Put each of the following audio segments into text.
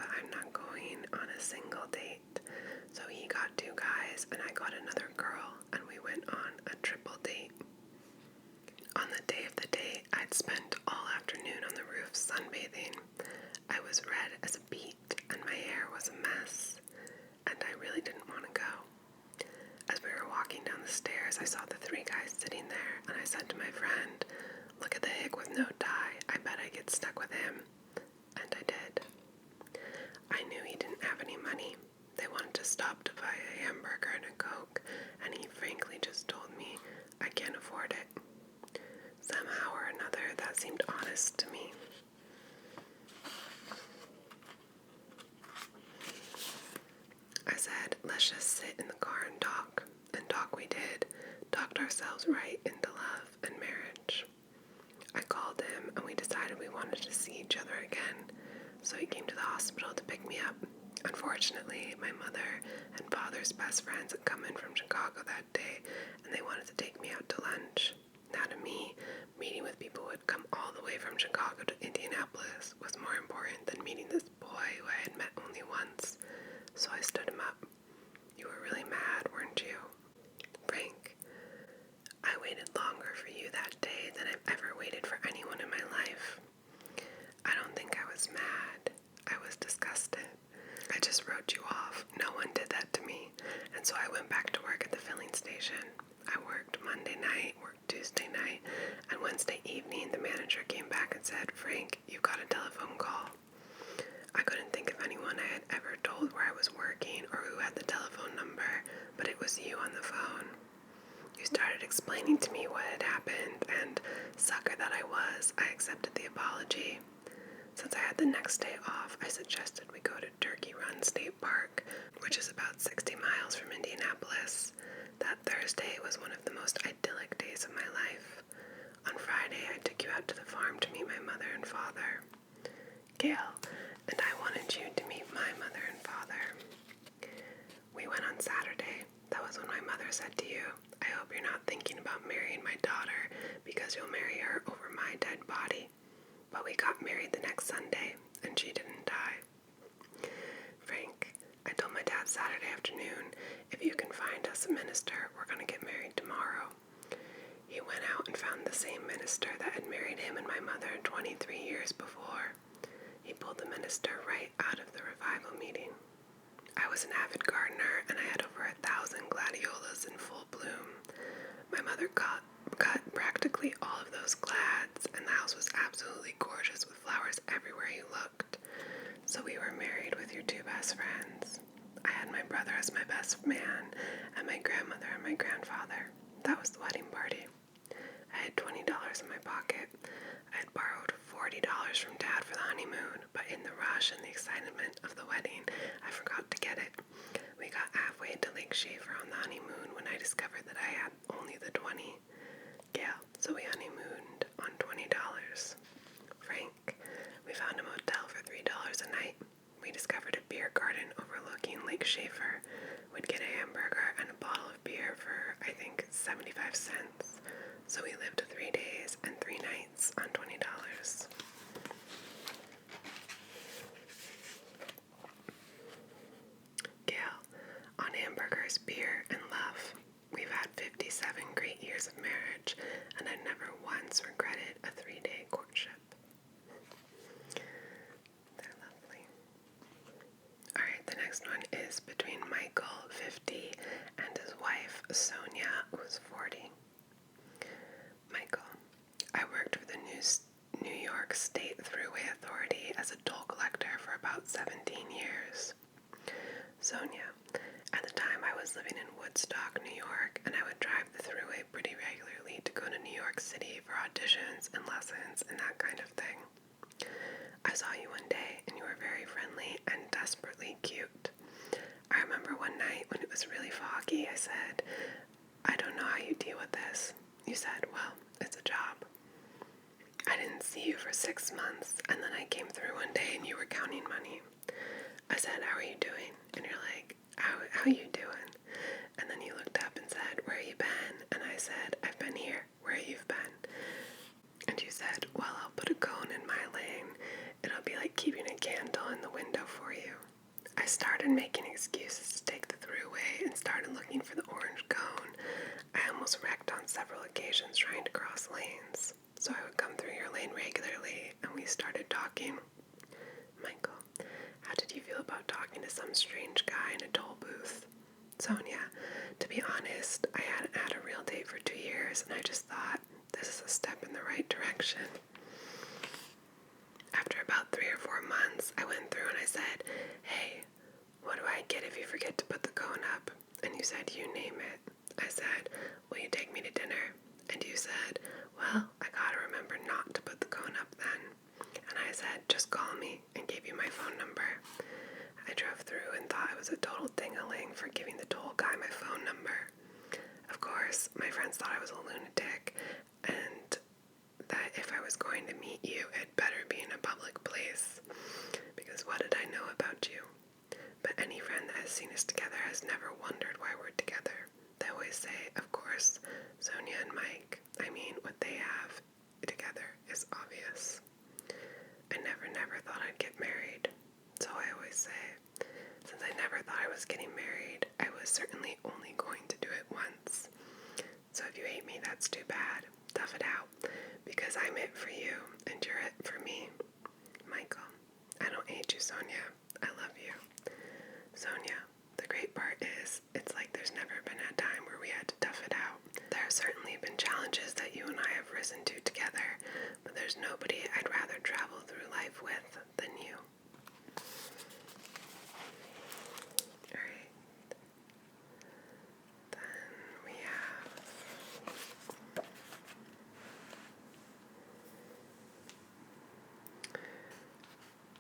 but I'm not going on a single date. So he got 2 guys and I got another girl, and we went on a triple date. On the day of the date, I'd spent all afternoon on the roof sunbathing. I was red as a beet and my hair was a mess, and I really didn't want to go. As we were walking down the stairs, I saw the 3 guys sitting there, and I said to my friend, "Look at the hick with no tie. I bet I get stuck with him." And I did. I knew he didn't have any money. They wanted to stop to buy a hamburger and a Coke, and he frankly just told me, "I can't afford it." Somehow or another, that seemed honest to me. I said, "Let's just sit in the car and talk." And talk we did. Talked ourselves right into love and marriage. I called him and we decided we wanted to see each other again. So he came to the hospital to pick me up. Unfortunately, my mother and father's best friends had come in from Chicago that day, and they wanted to take me out to lunch. Now to me, meeting with people who had come all the way from Chicago to Indianapolis was more important than meeting this boy who I had met only once. So I stood him up. "You were really mad, weren't you?" "Frank, I waited longer for you that day than I've ever waited for anyone in my life. I don't think I was mad. I was disgusted. I just wrote you off. No one did that to me. And so I went back to work at the filling station. I worked Monday night, worked Tuesday night, and Wednesday evening the manager came back and said, 'Frank, you got a telephone call.' I couldn't think of anyone I had ever told where I was working or who had the telephone number, but it was you on the phone. You started explaining to me what had happened, and, sucker that I was, I accepted the apology. Since I had the next day off, I suggested we go to Turkey Run State Park, which is about 60 miles from Indianapolis. That Thursday was one of the most idyllic days of my life. On Friday, I took you out to the farm to meet my mother and father. Gail, and I wanted you to meet my mother and father. We went on Saturday. That was when my mother said to you, 'I hope you're not thinking about marrying my daughter because you'll marry her over my dead body.' But we got married the next Sunday, and she didn't die. Frank, I told my dad Saturday afternoon, 'If you can find us a minister, we're going to get married tomorrow.' He went out and found the same minister that had married him and my mother 23 years before. He pulled the minister right out of the revival meeting. I was an avid gardener, and I had over 1,000 gladiolas in full bloom. My mother cut practically all of those glads, and the house was absolutely gorgeous with flowers everywhere you looked. So we were married with your 2 best friends. I had my brother as my best man, and my grandmother and my grandfather. That was the wedding party. I had $20 in my pocket. I had borrowed $40 from Dad for the honeymoon, but in the rush and the excitement of the wedding, I forgot to get it. We got halfway to Lake Schaefer on the honeymoon when I discovered that I had only the 20. Gail, so we honeymooned on $20. Frank, we found a motel for $3 a night. We discovered a beer garden overlooking Lake Schaefer. We'd get a hamburger and a bottle of beer for, I think, 75 cents. So we lived 3 days and 3 nights on $20. Gail, on hamburgers, beer, and love. We've had 57 great years of marriage, and I never once regretted a 3-day courtship. They're lovely. Alright, the next one is between Michael, 50, and his wife, Sonia, who's 40. Michael, I worked for the New York State Thruway Authority as a toll collector for about 17 years. Sonia, at the time I was living in Woodstock, New York, and I would drive the Thruway pretty regularly to go to New York City for auditions and lessons and that kind of thing. I saw you one day, and you were very friendly and desperately cute. I remember one night when it was really foggy, I said, "I don't know how you deal with this." You said, "Well, it's a job." I didn't see you for 6 months, and then I came through one day and you were counting money. I said, "How are you doing?" And you're like, how you doing?" And then you looked up and said, "Where you been?" And I said, "I've been here. Where you've been?" And you said, "Well, I'll put a cone in my lane. It'll be like keeping a candle in the window for you." started making excuses to take the throughway and started looking for the orange cone. I almost wrecked on several occasions trying to cross lanes. So I would come through your lane regularly, and we started talking. Michael, how did you feel about talking to some strange guy in a toll booth? Sonia, to be honest, I hadn't had a real date for 2 years, and I just thought, this is a step in the right direction. After about 3 or 4 months, I went through and I said, hey, what do I get if you forget to put the cone up? And you said, you name it. I said, will you take me to dinner? And you said, well, I gotta remember not to put the cone up then. And I said, just call me, and gave you my phone number. I drove through and thought it was a total ding-a-ling for giving the toll guy my phone number. Of course, my friends thought I was a lunatic, and that if I was going to meet you, it better be in a public place. Because what did I know about you? But any friend that has seen us together has never wondered why we're together. They always say, of course, Sonia and Mike, I mean, what they have together is obvious. I never thought I'd get married. So I always say, since I never thought I was getting married, I was certainly only going to do it once. So if you hate me, that's too bad. Tough it out, because I'm it for you, and you're it for me. Michael, I don't hate you, Sonia. I love you. Sonia, the great part is, it's like there's never been a time where we had to tough it out. There have certainly been challenges that you and I have risen to together, but there's nobody I'd rather travel through life with than you. Alright. Then we have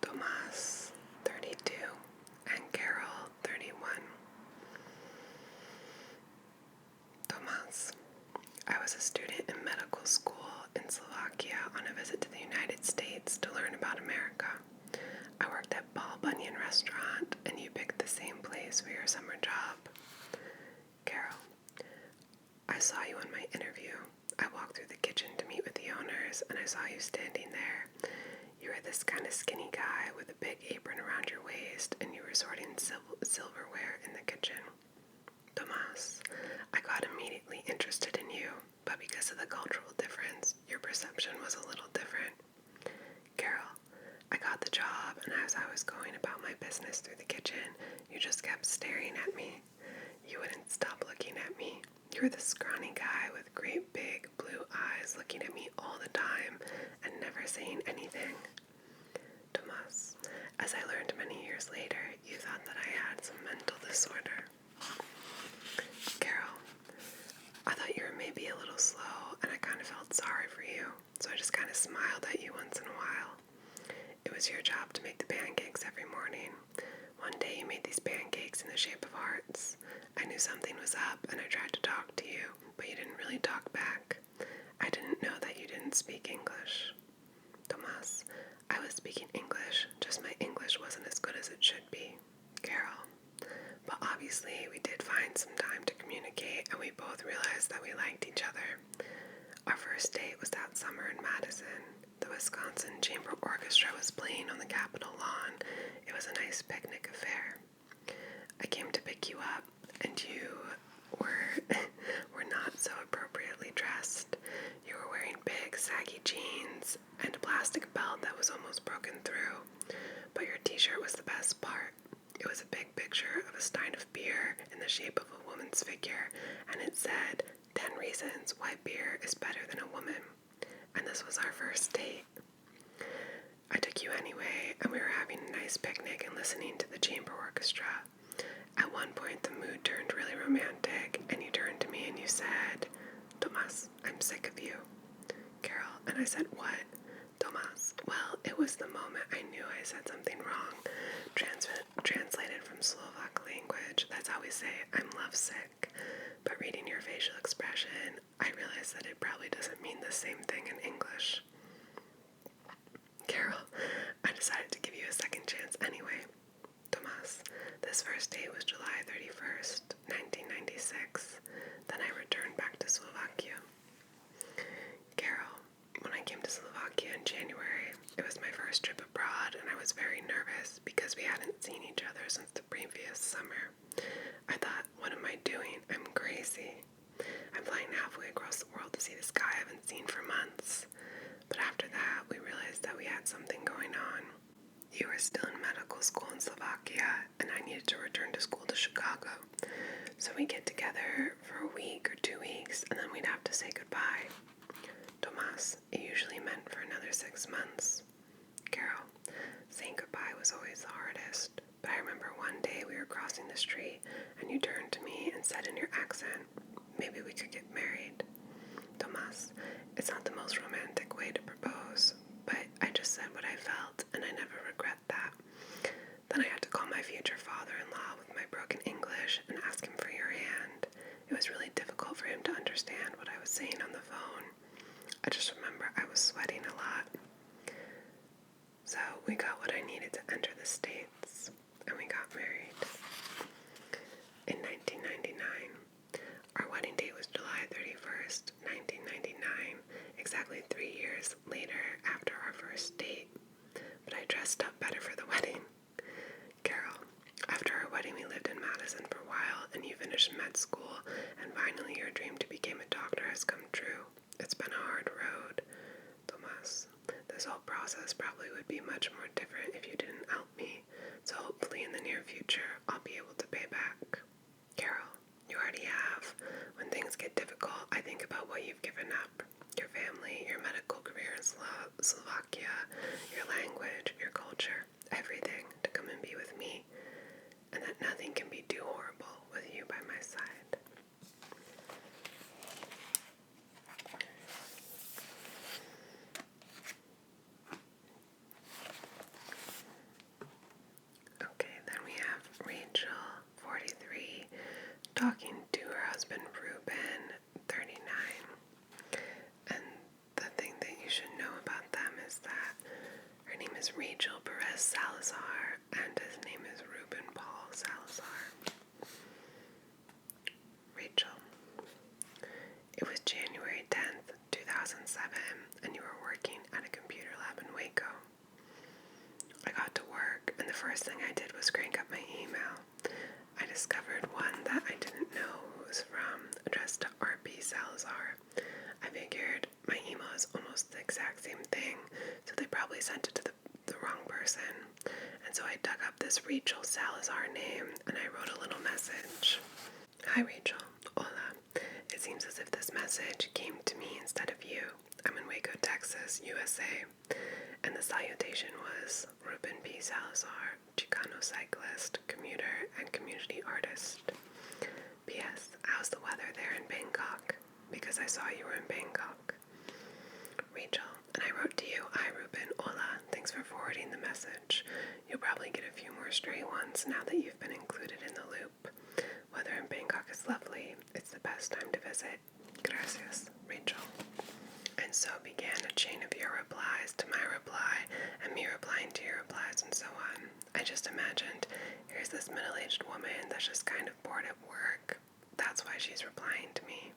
Tomas, 32, and Carol, 31. Tomas, I was a student in medical school in Slovakia on a visit to the United States to learn about America. I worked at Paul Bunyan Restaurant, and you picked the same place for your summer job. Carol, I saw you in my interview. I walked through the kitchen to meet with the owners, and I saw you standing there. You were this kind of skinny guy with a big apron around your waist, and you were sorting silverware in the kitchen. Tomas, I got immediately interested in you, but because of the cultural difference, your perception was a little different. Carol, I got the job, and as I was going about my business through the kitchen, you just kept staring at me. You wouldn't stop looking at me. You were the scrawny guy with great big blue eyes looking at me all the time and never saying anything. Tomas, as I learned many years later, you thought that I had some mental disorder. Carol, I thought you were maybe a little slow, and I kind of felt sorry for you, so I just kind of smiled at you once in a while. It was your job to make the pancakes every morning. One day you made these pancakes in the shape of hearts. I knew something was up, and I tried to talk to you, but you didn't really talk back. I didn't know that you didn't speak English. Tomas, I was speaking English, just my English wasn't as good as it should be. Carol, but obviously we did find some time to communicate, and we both realized that we liked each other. Our first date was that summer in Madison. The Wisconsin Chamber Orchestra was playing on the Capitol lawn. It was a nice picnic affair. I came to pick you up, and you were not so appropriately dressed. You were wearing big, saggy jeans and a plastic belt that was almost broken through. But your t-shirt was the best part. It was a big picture of a stein of beer in the shape of a woman's figure, and it said, 10 reasons why beer is better than a woman. And this was our first date. I took you anyway, and we were having a nice picnic and listening to the chamber orchestra. At one point, the mood turned really romantic, and you turned to me and you said, Tomas, I'm sick of you. Carol, and I said, what? Tomas, well, it was the moment I knew I said something wrong. Translated from Slovak language, that's how we say, I'm lovesick. But reading your facial expression, I realized that it probably doesn't mean the same thing in English. Carol, I decided to give you a second chance anyway. Tomas, this first date was July 31st, 1996. Then I returned back to Slovakia. Carol, when I came to Slovakia in January, It was my first trip abroad, and I was very nervous because we hadn't seen each other since the previous summer. I thought, what am I doing? I'm crazy. I'm flying halfway across the world to see this guy I haven't seen for months. But after that, we realized that we had something going on. You were still in medical school in Slovakia, and I needed to return to school to Chicago. So we get together for a week or 2 weeks, and then we'd have to say goodbye. Tomas, it usually meant for another 6 months. Carol, saying goodbye was always the hardest. But I remember one day we were crossing the street, and you turned to me and said in your accent, maybe we could get married. Tomas, it's not the most romantic way to propose, but I just said what I felt, and I never regret that. Then I had to call my future father-in-law with my broken English and ask him for your hand. It was really difficult for him to understand what I was saying on the phone. I just remember I was sweating a lot. So we got what I needed to enter the States, and we got married. In 1999, our wedding date was July 31st, 1999, exactly 3 years later after our first date. But I dressed up better for the wedding. Carol, after our wedding we lived in Madison for a while, and you finished med school, and finally your dream to become a doctor has come true. It's been a hard road. Tomas, this whole process probably would be much more different if you didn't help me, so hopefully in the near future I'll be able to pay back. Carol, you already have. When things get difficult, I think about what you've given up. Your family, your medical career in Slovakia, your language, your culture, everything to come and be with me, and that nothing can be too horrible with you by my side. Okay, then we have Rachel, 43, talking to her husband Ruben, 39. And the thing that you should know about them is that her name is Rachel Perez Salazar, and his name is Ruben Paul Salazar. Rachel, it was January 10th, 2007, and you were working at a computer lab in Waco. I got to work, and the first thing I did was crank up my email. I discovered one that I didn't know who it was from, addressed to RP Salazar. I figured my email is almost the exact same thing, so they probably sent it to the wrong person. And so I dug up this Rachel Salazar name, and I wrote a little message. Hi Rachel, hola. It seems as if this message came to me instead of you. I'm in Waco, Texas, USA. And the salutation was Ruben P. Salazar, Chicano cyclist, commuter, and community artist. P.S. How's the weather there in Bangkok? Because I saw you were in Bangkok. Rachel, and I wrote to you, hi Ruben, hola, thanks for forwarding the message. You'll probably get a few more stray ones now that you've been included in the loop. Weather in Bangkok is lovely. It's the best time to visit. Gracias, Rachel. And so began a chain of your replies to my reply, and me replying to your replies, and so on. I just imagined, here's this middle-aged woman that's just kind of bored at work. That's why she's replying to me.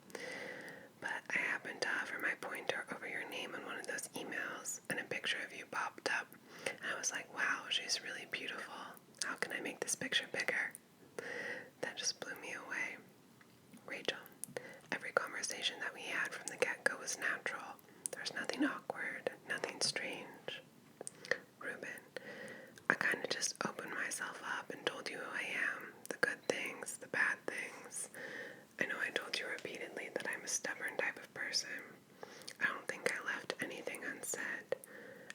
But I happened to hover my pointer over your name in one of those emails, and a picture of you popped up. And I was like, wow, she's really beautiful. How can I make this picture bigger? That just blew me away. Rachel, every conversation that we had from the get-go was natural. There's nothing awkward, nothing strange. Ruben, I kind of just opened myself up and told you who I am, the good things, the bad things. I know I told you repeatedly that I'm a stubborn type of person. I don't think I left anything unsaid.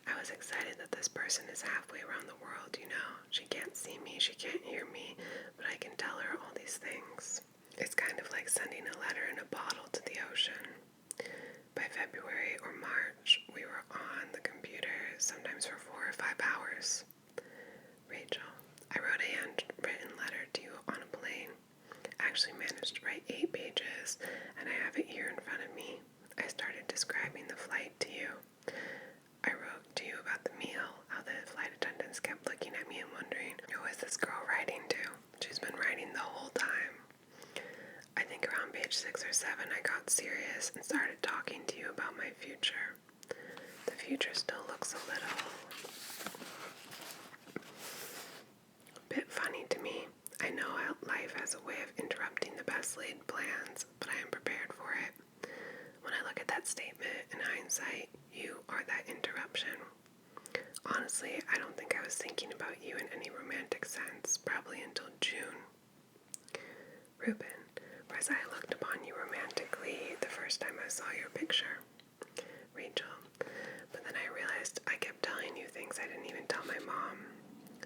I was excited that this person is halfway around the world, you know. She can't see me, she can't hear me, but I can tell her all these things. It's kind of like sending a letter in a bottle to the ocean. By February or March, we were on the computer, sometimes for 4 or 5 hours. Rachel, I wrote a handwritten letter to you on a plane. I actually managed to write 8 pages, and I have it here in front of me. I started describing the flight to you. I wrote to you about the meal, how the flight attendants kept looking at me and wondering, who is this girl writing to? She's been writing the whole time. I think around page 6 or 7 I got serious and started talking to you about my future. The future still looks a little bit funny to me. I know life has a way of interrupting the best laid plans, but I am prepared for it. When I look at that statement in hindsight, you are that interruption. Honestly, I don't think I was thinking about you in any romantic sense, probably until June. Reuben, whereas I looked upon you romantically the first time I saw your picture. Rachel, but then I realized I kept telling you things I didn't even tell my mom.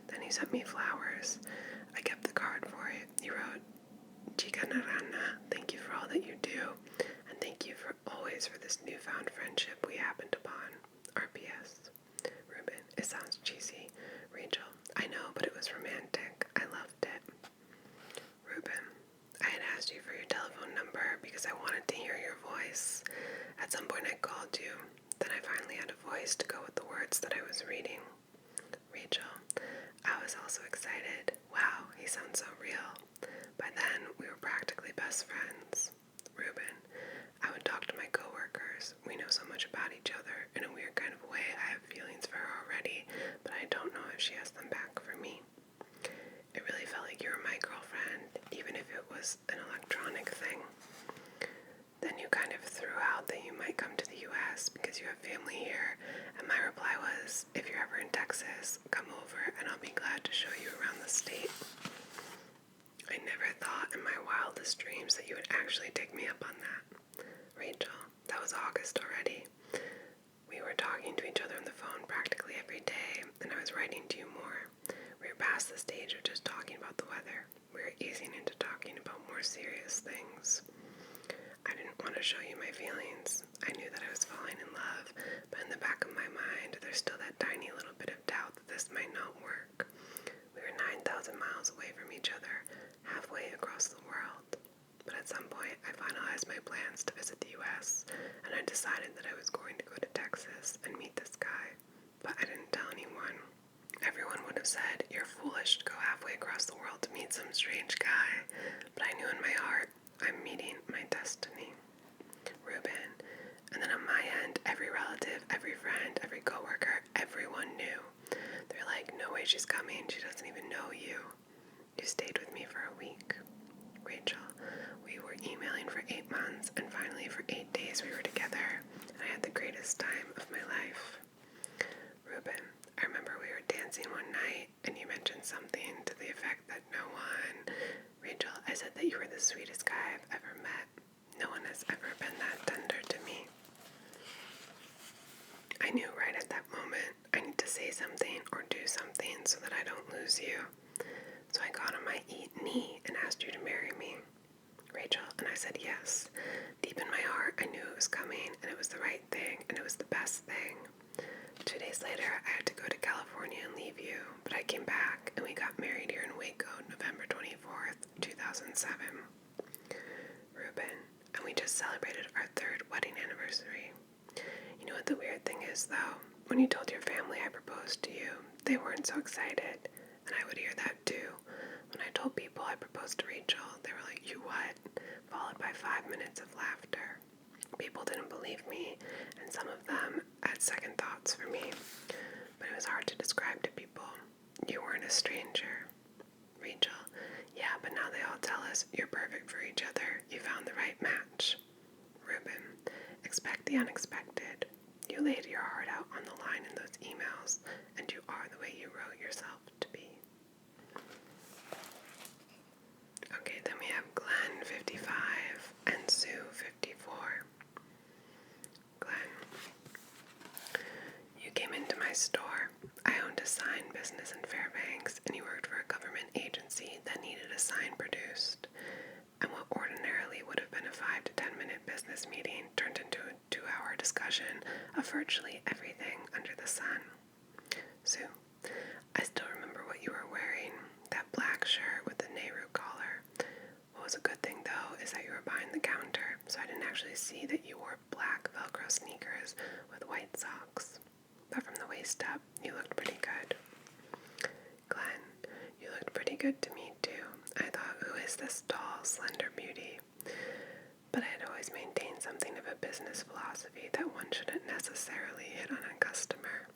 Then you sent me flowers. I kept the card for it. You wrote, Chica Narana, thank you for all that you do, and thank you for always for this newfound friendship we happened upon. R.P.S. Reuben, it sounds cheesy. Rachel, I know, but it was romantic. I loved it. Reuben, I had asked you for your telephone number because I wanted to hear your voice. At some point I called you. Then I finally had a voice to go with the words that I was reading. Rachel, I was also excited. Wow, he sounds so real. By then, we were practically best friends. Reuben, I would talk to my coworkers. We know so much about each other. In a weird kind of way, I have feelings for her already, but I don't know if she has them back for me. It really felt like you were my girlfriend, even if it was an electronic thing. Then you kind of threw out that you might come to the U.S. because you have family here, and my reply was, if you're ever in Texas, come over and I'll be glad to show you around the state. I never thought in my wildest dreams that you would actually take me up on that. Rachel, that was August already. We were talking to each other on the phone practically every day, and I was writing to you more. We were past the stage of just talking about the weather. We were easing into talking about more serious things. I didn't want to show you my feelings. I knew that I was falling in love, but in the back of my mind, there's still that tiny little bit of doubt that this might not work. We were 9,000 miles away from each other, halfway across the world. But at some point, I finalized my plans to visit the U.S., and I decided that I was going to go to Texas and meet this guy. But I didn't tell anyone. Everyone would have said, you're foolish to go halfway across the world to meet some strange guy. But I knew in my heart, I'm meeting my destiny. Reuben. And then on my end, every relative, every friend, every coworker, everyone knew. They're like, no way she's coming. She doesn't even know you. You stayed with me for a week. Rachel, we were emailing for 8 months, and finally for 8 days we were together, and I had the greatest time of my life. Reuben, I remember we were dancing one night, and you mentioned something to the effect that no one... Rachel, I said that you were the sweetest guy I've ever met. No one has ever been that tender to me. I knew right at that moment I need to say something or do something so that I don't lose you. So I got on my knee and asked you to marry me. Rachel, and I said yes. Deep in my heart, I knew it was coming, and it was the right thing, and it was the best thing. 2 days later, I had to go to California and leave you, but I came back, and we got married here in Waco, November 24th, 2007. Reuben, and we just celebrated our 3rd wedding anniversary. You know what the weird thing is, though? When you told your family I proposed to you, they weren't so excited, and I would hear that too. When I told people I proposed to Rachel, they were like, you what? Followed by 5 minutes of laughter. People didn't believe me, and some of them had second thoughts for me. But it was hard to describe to people. You weren't a stranger. Rachel, yeah, but now they all tell us you're perfect for each other. You found the right match. Reuben, expect the unexpected. You laid your heart out on the line in those emails, and you are the way you wrote yourself to be. Okay, then we have Glenn, 55, and Sue, 54. Glenn, you came into my store. I owned a sign business in Fairbanks, and you worked for a government agency that needed a sign produced. And what ordinarily would have been a 5 to 10 minute business meeting turned into a 2-hour discussion of virtually everything under the sun. Sue, I still remember what you were wearing, that black shirt with the Nehru collar. What was a good thing, though, is that you were behind the counter, so I didn't actually see that you wore black Velcro sneakers with white socks. But from the waist up, you looked pretty good. Glenn, you looked pretty good to me, too. I thought, who is this tall, slender beauty? but I had always maintained something of a business philosophy that one shouldn't necessarily hit on a customer.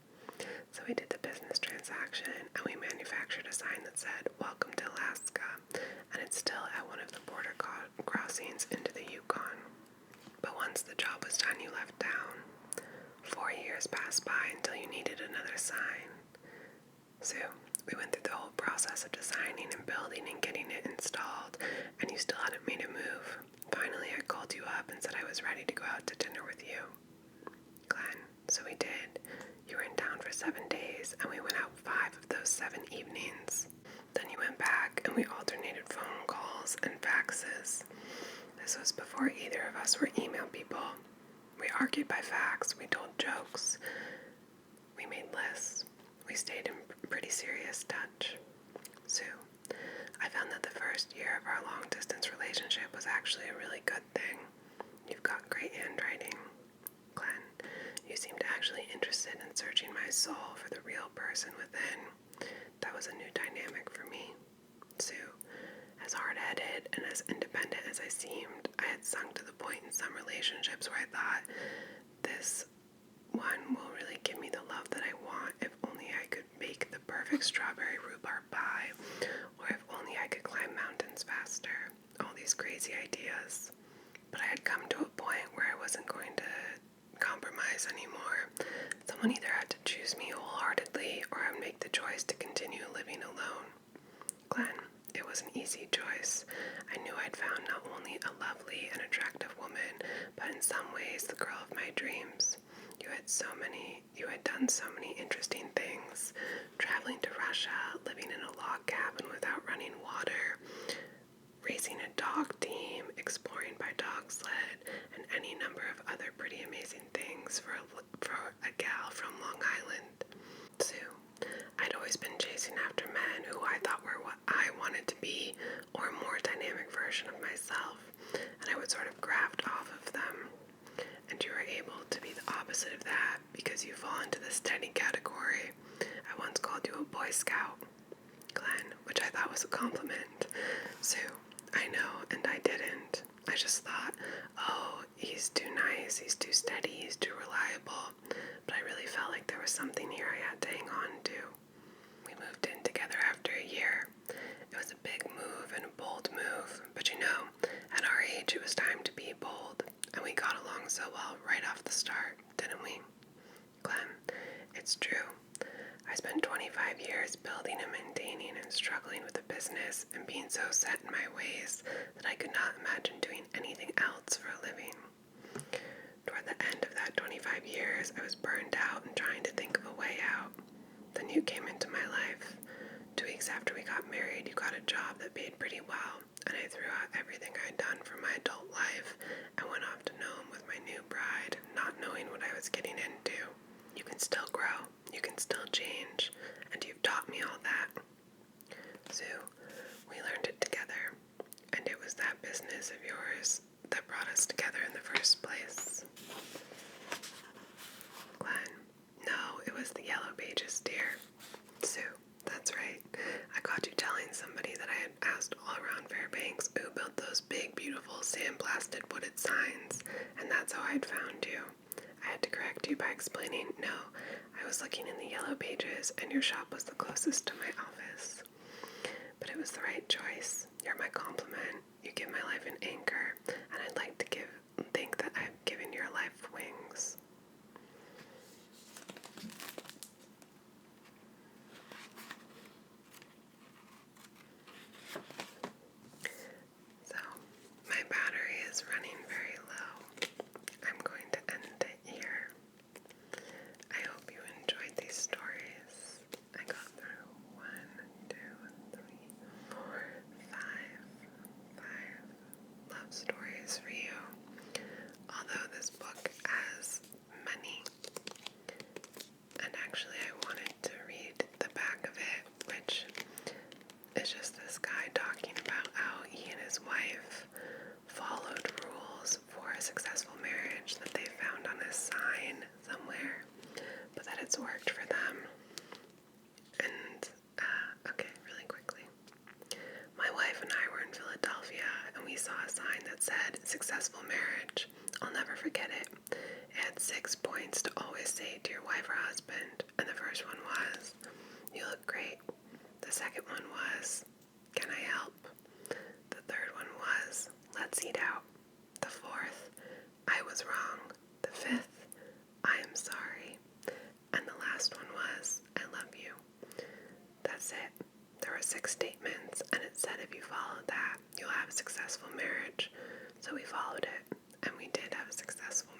So we did the business transaction, and we manufactured a sign that said, "Welcome to Alaska," and it's still at one of the border crossings into the Yukon. But once the job was done, you left town. 4 years passed by until you needed another sign. So we went through the whole process of designing and building and getting it installed, and you still hadn't made a move. Finally, I called you up and said I was ready to go out to dinner with you. Glenn, so we did. You were in town for 7 days, and we went out 5 of those 7 evenings. Then you went back, and we alternated phone calls and faxes. This was before either of us were email people. We argued by fax, we told jokes, we made lists, we stayed in pretty serious touch. Sue, I found that the first year of our long-distance relationship was actually a really good thing. You've got great handwriting. Glenn, you seemed actually interested in searching my soul for the real person within. That was a new dynamic for me. Sue, as hard-headed and as independent as I seemed, I had sunk to the point in some relationships where I thought, this one will really give me the love that I want if only I could bake the perfect strawberry rhubarb pie, or if only I could climb mountains faster. All these crazy ideas. But I had come to a point where I wasn't going to compromise anymore. Someone either had to choose me wholeheartedly, or I would make the choice to continue living alone. Glenn, it was an easy choice. I knew I'd found not only a lovely and attractive woman, but in some ways the girl of my dreams. You had done so many interesting things. Traveling to Russia, living in a log cabin without running water, raising a dog team, exploring by dog sled, and any number of other pretty amazing things for a gal from Long Island. Sue, I'd always been chasing after men who I thought were what I wanted to be, or a more dynamic version of myself, and I would sort of graft off of them. And you were able to be the opposite of that because you fall into the steady category. I once called you a Boy Scout, Glenn, which I thought was a compliment. Sue, I know, and I didn't. I just thought, oh, he's too nice, he's too steady, he's too reliable. But I really felt like there was something here I had to hang on to. We moved in together after a year. It was a big move and a bold move, but you know, at our age it was time to be bold, and we got along so well right off the start, didn't we? Glenn, it's true. I spent 25 years building and maintaining and struggling with the business and being so set in my ways that I could not imagine doing anything else for a living. Toward the end of that 25 years, I was burned out and trying to think of a way out. Then you came into my life. 2 weeks after we got married, you got a job that paid pretty well, and I threw out everything I'd done for my adult life and went off to Nome with my new bride, not knowing what I was getting into. You can still grow, you can still change, and you've taught me all that. Sue, we learned it together, and it was that business of yours that brought us together in the first place. Glenn, no, it was the Yellow Pages, dear. Sue, that's right. I caught you telling somebody that I had asked all around Fairbanks who built those big, beautiful, sandblasted wooded signs, and that's how I'd found you. I had to correct you by explaining, no, I was looking in the Yellow Pages, and your shop was the closest to my office. But it was the right choice. You're my compliment. You give my life an anchor, and I'd like to think that I've given your life wings. So, my battery is running very low. I'm going to end it here. I hope you enjoyed these stories. I got through 1, 2, 3, 4, 5 love stories for you. successful marriage. I'll never forget it. It had 6 points to always say to your wife or husband, and the first one was, "You look great." The second one was, "Can I help?" The third one was, "Let's eat out." The fourth, "I was wrong." The fifth, "I am sorry." And the last one was, "I love you." That's it. There were 6 statements, and it said if you followed that, you'll have a successful marriage. So we followed it, and we did have a successful